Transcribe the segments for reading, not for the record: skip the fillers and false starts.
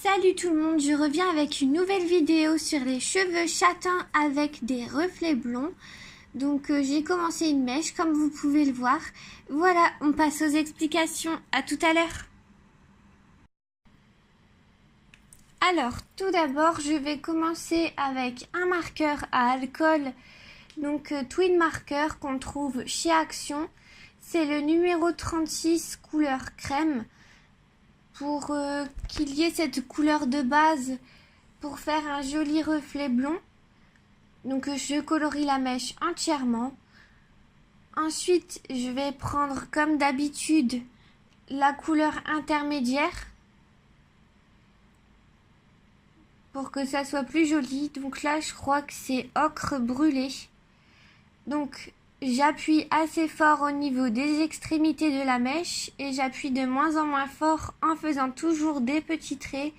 Salut tout le monde, je reviens avec une nouvelle vidéo sur les cheveux châtains avec des reflets blonds. Donc j'ai commencé une mèche comme vous pouvez le voir. Voilà, on passe aux explications. À tout à l'heure. Alors tout d'abord je vais commencer avec un marqueur à alcool. Donc Twin Marker qu'on trouve chez Action. C'est le numéro 36 couleur crème. Pour qu'il y ait cette couleur de base pour faire un joli reflet blond. Donc je colorie la mèche entièrement. Ensuite je vais prendre comme d'habitude la couleur intermédiaire pour que ça soit plus joli. Donc là je crois que c'est ocre brûlé. Donc j'appuie assez fort au niveau des extrémités de la mèche et j'appuie de moins en moins fort en faisant toujours des petits traits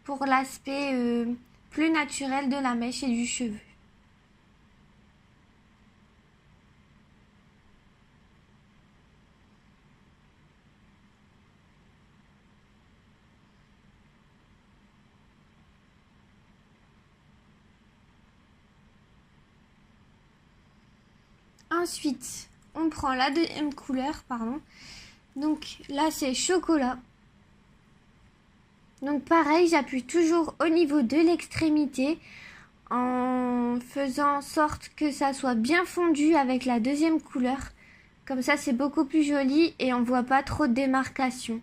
pour l'aspect plus naturel de la mèche et du cheveu. Ensuite, on prend la deuxième couleur, Donc là, c'est chocolat. Donc pareil, j'appuie toujours au niveau de l'extrémité en faisant en sorte que ça soit bien fondu avec la deuxième couleur. Comme ça, c'est beaucoup plus joli et on voit pas trop de démarcation.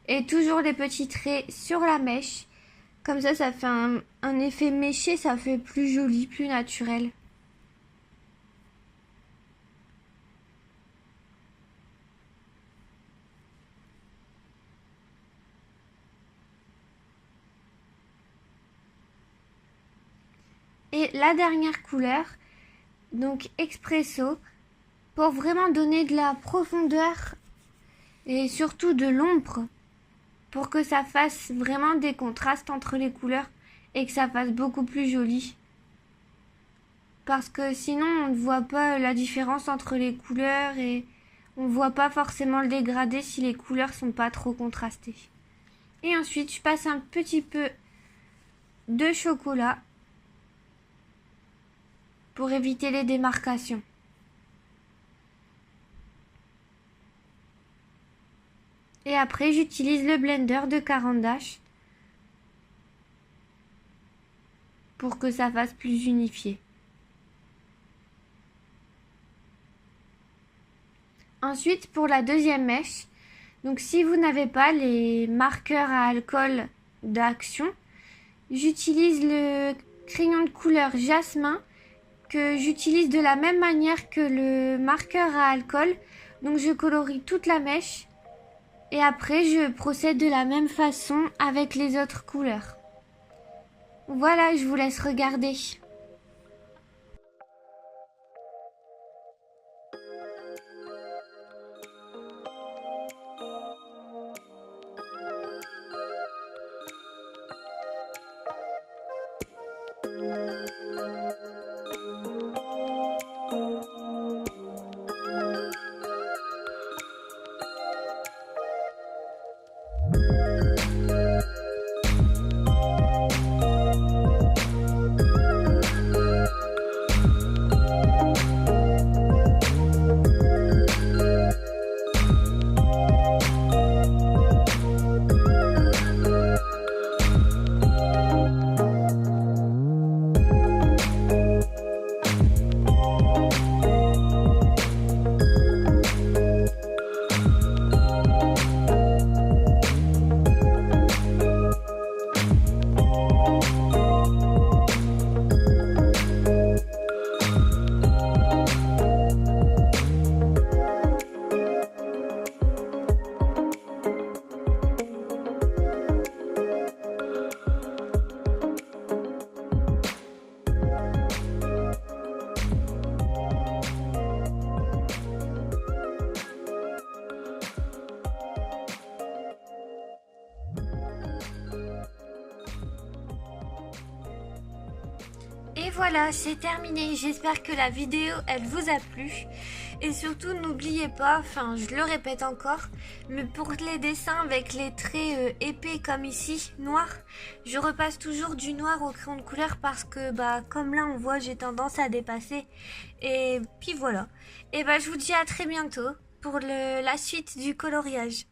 Et toujours les petits traits sur la mèche. Comme ça fait un effet méché, ça fait plus joli, plus naturel. Et la dernière couleur, donc Expresso, pour vraiment donner de la profondeur et surtout de l'ombre, pour que ça fasse vraiment des contrastes entre les couleurs et que ça fasse beaucoup plus joli. Parce que sinon on ne voit pas la différence entre les couleurs et on ne voit pas forcément le dégradé si les couleurs sont pas trop contrastées. Et ensuite je passe un petit peu de chocolat pour éviter les démarcations. Et après, j'utilise le blender de Caran d'Ache pour que ça fasse plus unifié. Ensuite, pour la deuxième mèche, donc si vous n'avez pas les marqueurs à alcool d'Action, j'utilise le crayon de couleur jasmin que j'utilise de la même manière que le marqueur à alcool. Donc je colorie toute la mèche et après je procède de la même façon avec les autres couleurs. Voilà, je vous laisse regarder. voilà, c'est terminé. J'espère que la vidéo, elle vous a plu. Et surtout, n'oubliez pas, enfin, je le répète encore, mais pour les dessins avec les traits épais comme ici, noirs, je repasse toujours du noir au crayon de couleur parce que, comme là, on voit, j'ai tendance à dépasser. Et puis voilà. Et je vous dis à très bientôt pour la suite du coloriage.